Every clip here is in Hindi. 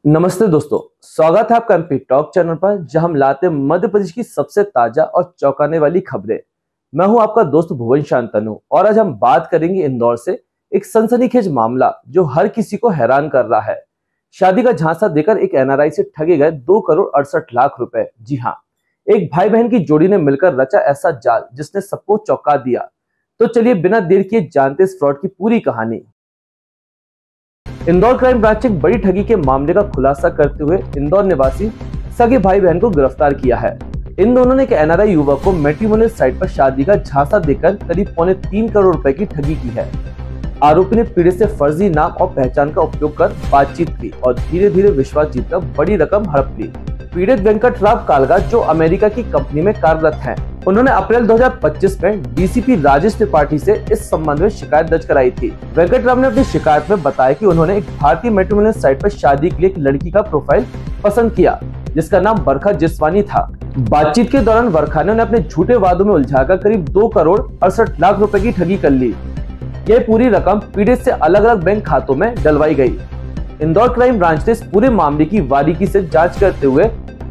नमस्ते दोस्तों, स्वागत है आपका एमपी टॉक चैनल पर, जहां हम लाते हैं मध्य प्रदेश की सबसे ताजा और चौंकाने वाली खबरें। मैं हूं आपका दोस्त भुवन शांतनु और आज हम बात करेंगे इंदौर से एक सनसनीखेज मामला जो हर किसी को हैरान कर रहा है। शादी का झांसा देकर एक एनआरआई से ठगे गए 2,68,00,000 रुपए। जी हाँ, एक भाई बहन की जोड़ी ने मिलकर रचा ऐसा जाल जिसने सबको चौंका दिया। तो चलिए बिना देर किए जानते इस फ्रॉड की पूरी कहानी। इंदौर क्राइम ब्रांच एक बड़ी ठगी के मामले का खुलासा करते हुए इंदौर निवासी सगे भाई बहन को गिरफ्तार किया है। इन दोनों ने एक एनआरआई युवक को मैट्रिमोनियल साइट पर शादी का झांसा देकर करीब 3.25 करोड़ रुपए की ठगी की है। आरोपी ने पीड़ित से फर्जी नाम और पहचान का उपयोग कर बातचीत की और धीरे धीरे विश्वास जीतकर बड़ी रकम हड़प ली। पीड़ित वेंकट राव कालगा, जो अमेरिका की कंपनी में कार्यरत हैं, उन्होंने अप्रैल 2025 में डीसीपी राजेश त्रिपाठी से इस संबंध में शिकायत दर्ज कराई थी। वेंकट राव ने अपनी शिकायत में बताया कि उन्होंने एक भारतीय मैट्रिमोनियल साइट पर शादी के लिए एक लड़की का प्रोफाइल पसंद किया जिसका नाम बरखा जिस्वानी था। बातचीत के दौरान बरखा ने उन्हें अपने झूठे वादों में उलझाकर करीब 2,68,00,000 रुपए की ठगी कर ली। यह पूरी रकम पीड़ित से अलग अलग बैंक खातों में डलवाई गई। इंदौर क्राइम ब्रांच ने इस पूरे मामले की बारीकी से जांच करते हुए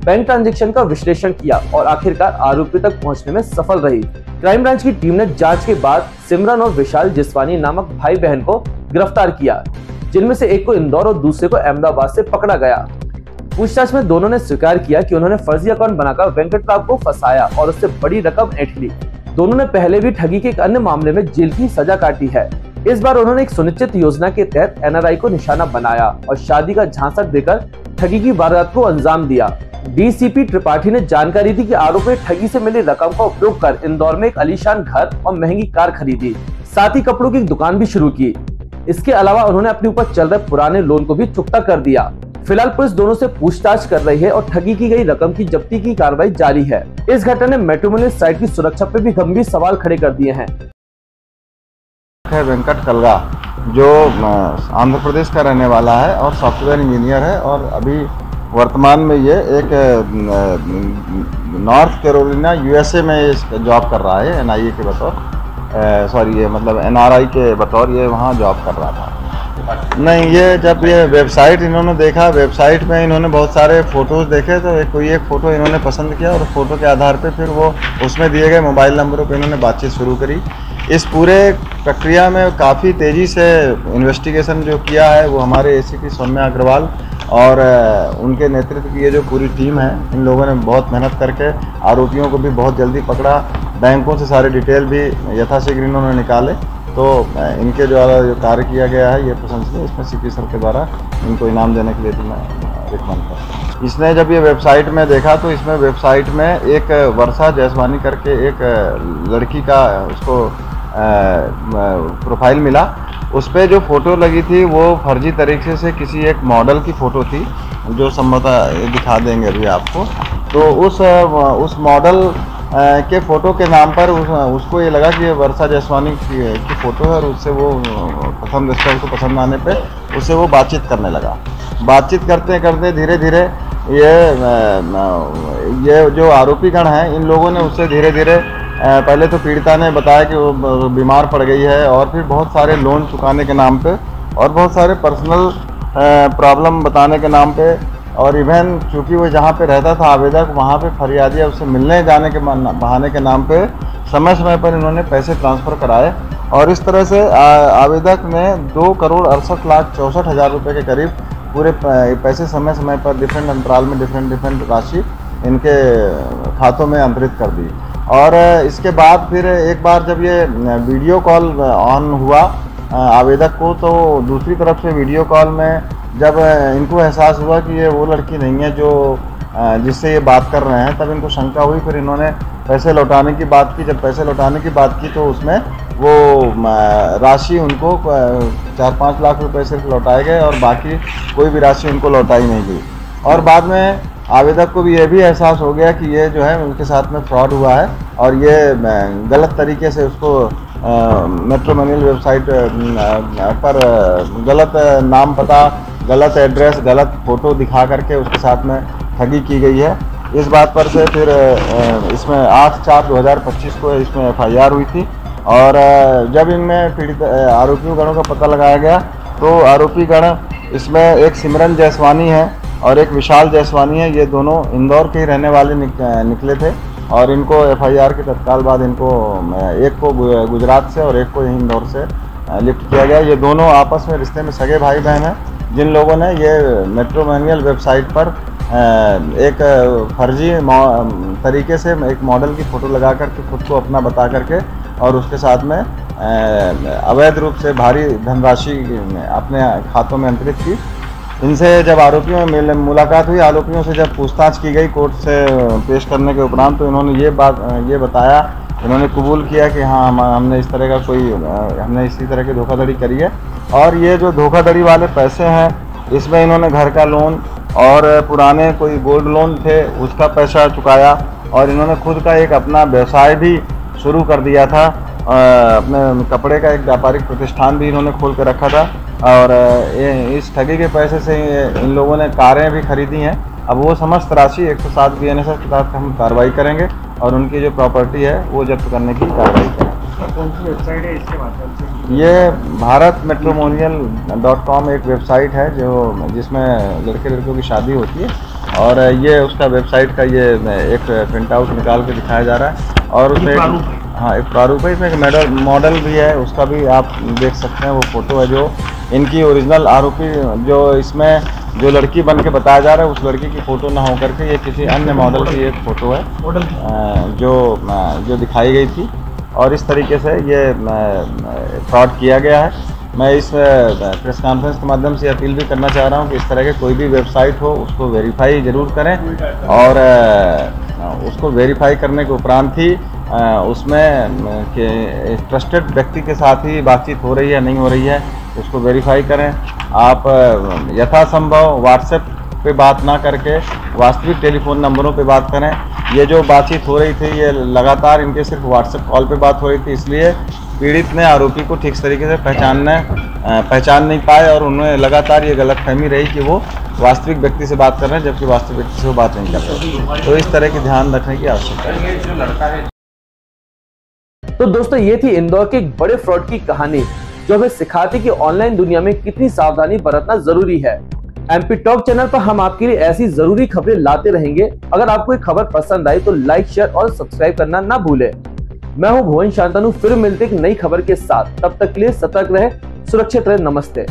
बैंक ट्रांजैक्शन का विश्लेषण किया और आखिरकार आरोपी तक पहुंचने में सफल रही। क्राइम ब्रांच की टीम ने जांच के बाद सिमरन और विशाल जिस्वानी नामक भाई बहन को गिरफ्तार किया, जिनमें से एक को इंदौर और दूसरे को अहमदाबाद से पकड़ा गया। पूछताछ में दोनों ने स्वीकार किया कि उन्होंने फर्जी अकाउंट बनाकर वेंकट राव को फंसाया और उससे बड़ी रकम ऐंठ ली। दोनों ने पहले भी ठगी के एक अन्य मामले में जेल की सजा काटी है। इस बार उन्होंने एक सुनिश्चित योजना के तहत एनआरआई को निशाना बनाया और शादी का झांसा देकर ठगी की वारदात को अंजाम दिया। डीसीपी त्रिपाठी ने जानकारी दी कि आरोपी ने ठगी से मिली रकम का उपयोग कर इंदौर में एक आलीशान घर और महंगी कार खरीदी, साथ ही कपड़ों की दुकान भी शुरू की। इसके अलावा उन्होंने अपने ऊपर चल रहे पुराने लोन को भी चुकता कर दिया। फिलहाल पुलिस दोनों से पूछताछ कर रही है और ठगी की गई रकम की जब्ती की कार्रवाई जारी है। इस घटना ने मैट्रिमोनियल साइट की सुरक्षा पर भी गंभीर सवाल खड़े कर दिए हैं। वेंकट कालगा जो आंध्र प्रदेश का रहने वाला है और सॉफ्टवेयर इंजीनियर है और अभी वर्तमान में ये एक नॉर्थ कैरोलिना यूएसए में जॉब कर रहा है एनआईए के बतौर ये मतलब एनआरआई के बतौर ये वहाँ जॉब कर रहा था। नहीं, ये जब ये वेबसाइट इन्होंने देखा, वेबसाइट में इन्होंने बहुत सारे फ़ोटोज़ देखे तो कोई एक फ़ोटो इन्होंने पसंद किया और फ़ोटो के आधार पे फिर वो उसमें दिए गए मोबाइल नंबरों पे इन्होंने बातचीत शुरू करी। इस पूरे प्रक्रिया में काफ़ी तेज़ी से इन्वेस्टिगेशन जो किया है वो हमारे एसीपी सौम्या अग्रवाल और उनके नेतृत्व की ये जो पूरी टीम है, इन लोगों ने बहुत मेहनत करके आरोपियों को भी बहुत जल्दी पकड़ा। बैंकों से सारे डिटेल भी यथाशीघ्र इन्होंने निकाले। तो इनके द्वारा जो कार्य किया गया है ये प्रशंसनीय। इसमें सीपी सर के द्वारा इनको इनाम देने के लिए भी मैं रिकमेंड करता हूँ। इसने जब ये वेबसाइट में देखा तो इसमें वेबसाइट में एक वर्षा जैसवानी करके एक लड़की का उसको प्रोफाइल मिला। उस पर जो फ़ोटो लगी थी वो फर्जी तरीके से किसी एक मॉडल की फ़ोटो थी, जो संभवतः दिखा देंगे अभी आपको। तो उस मॉडल के फ़ोटो के नाम पर उसको ये लगा कि ये वर्षा जैसवानी की फ़ोटो है और उससे वो पसंद, उसको पसंद आने पे उससे वो बातचीत करने लगा। बातचीत करते करते धीरे धीरे ये जो आरोपीगण हैं, इन लोगों ने उससे धीरे धीरे पहले तो पीड़िता ने बताया कि वो बीमार पड़ गई है और फिर बहुत सारे लोन चुकाने के नाम पे और बहुत सारे पर्सनल प्रॉब्लम बताने के नाम पे और इवन चूँकि वो जहाँ पे रहता था आवेदक, वहाँ पे फरियादिया उससे मिलने जाने के बहाने के नाम पे समय समय पर इन्होंने पैसे ट्रांसफ़र कराए और इस तरह से आवेदक ने 2,68,64,00,000 रुपये के करीब पूरे पैसे समय समय पर डिफरेंट अंतराल में डिफरेंट राशि इनके खातों में अंतरित कर दी। और इसके बाद फिर एक बार जब ये वीडियो कॉल ऑन हुआ आवेदक को, तो दूसरी तरफ से वीडियो कॉल में जब इनको एहसास हुआ कि ये वो लड़की नहीं है जो जिससे ये बात कर रहे हैं, तब इनको शंका हुई। फिर इन्होंने पैसे लौटाने की बात की। जब पैसे लौटाने की बात की तो उसमें वो राशि उनको 4-5 लाख रुपए सिर्फ लौटाए गए और बाकी कोई भी राशि उनको लौटाई नहीं गई। और बाद में आवेदक को भी ये भी एहसास हो गया कि ये जो है उनके साथ में फ्रॉड हुआ है और ये गलत तरीके से उसको मैट्रिमोनियल वेबसाइट पर गलत नाम पता, गलत एड्रेस, गलत फ़ोटो दिखा करके उसके साथ में ठगी की गई है। इस बात पर से फिर इसमें 8/4/2025 को इसमें FIR हुई थी और जब इनमें पीड़ित आरोपियों गणों का पता लगाया गया तो आरोपी गण इसमें एक सिमरन जैसवानी है और एक विशाल जायसवानी है। ये दोनों इंदौर के ही रहने वाले निकले थे और इनको FIR के तत्काल बाद इनको एक को गुजरात से और एक को यहीं इंदौर से लिफ्ट किया गया। ये दोनों आपस में रिश्ते में सगे भाई बहन हैं, जिन लोगों ने ये मैट्रिमोनियल वेबसाइट पर एक फर्जी तरीके से एक मॉडल की फ़ोटो लगा करके खुद को अपना बता करके और उसके साथ में अवैध रूप से भारी धनराशि अपने खातों में अंतरित की। इनसे जब आरोपियों में मुलाकात हुई, आरोपियों से जब पूछताछ की गई कोर्ट से पेश करने के उपरांत, तो इन्होंने ये बताया, इन्होंने कबूल किया कि हाँ हमने इस तरह का हमने इसी तरह की धोखाधड़ी करी है। और ये जो धोखाधड़ी वाले पैसे हैं, इसमें इन्होंने घर का लोन और पुराने कोई गोल्ड लोन थे उसका पैसा चुकाया और इन्होंने खुद का एक अपना व्यवसाय भी शुरू कर दिया था। अपने कपड़े का एक व्यापारिक प्रतिष्ठान भी इन्होंने खोल कर रखा था और इस ठगी के पैसे से इन लोगों ने कारें भी खरीदी हैं। अब वो समस्त राशि 107 BNSS के तहत हम कार्रवाई करेंगे और उनकी जो प्रॉपर्टी है वो जब्त करने की कार्रवाई करेंगे। कौन सी वेबसाइट है इसके माध्यम से? ये bharatmatrimonial.com एक वेबसाइट है जिसमें लड़के लड़कियों की शादी होती है और ये उसका वेबसाइट का ये एक प्रिंट आउट निकाल के दिखाया जा रहा है और उसमें हाँ एक प्रारूप है, इसमें एक मॉडल भी है, उसका भी आप देख सकते हैं। वो फोटो है जो इनकी ओरिजिनल आरोपी जो इसमें जो लड़की बन के बताया जा रहा है उस लड़की की फ़ोटो ना हो करके ये किसी अन्य मॉडल की एक फ़ोटो है जो दिखाई गई थी और इस तरीके से ये फ्रॉड किया गया है। मैं इस प्रेस कॉन्फ्रेंस के माध्यम से अपील भी करना चाह रहा हूँ कि इस तरह के कोई भी वेबसाइट हो उसको वेरीफाई ज़रूर करें और उसको वेरीफाई करने के उपरांत ही उसमें ट्रस्टेड व्यक्ति के साथ ही बातचीत हो रही है नहीं हो रही है उसको वेरीफाई करें। आप यथासंभव व्हाट्सएप पे बात ना करके वास्तविक टेलीफोन नंबरों पे बात करें। ये जो बातचीत हो रही थी ये लगातार इनके सिर्फ व्हाट्सएप कॉल पे बात हो रही थी, इसलिए पीड़ित ने आरोपी को ठीक तरीके से पहचान नहीं पाए और उन्हें लगातार ये गलतफहमी रही कि वो वास्तविक व्यक्ति से बात कर रहे हैं जबकि वास्तविक व्यक्ति से वो बात नहीं कर रहे। तो इस तरह की ध्यान रखने की आवश्यकता है। तो दोस्तों ये थी इंदौर के एक बड़े फ्रॉड की कहानी जो हमें सिखाती कि ऑनलाइन दुनिया में कितनी सावधानी बरतना जरूरी है। MP टॉक चैनल पर हम आपके लिए ऐसी जरूरी खबरें लाते रहेंगे। अगर आपको ये खबर पसंद आई तो लाइक, शेयर और सब्सक्राइब करना ना भूलें। मैं हूं भुवन शांतनु, फिर मिलते एक नई खबर के साथ। तब तक के लिए सतर्क रहे, सुरक्षित रहे। नमस्ते।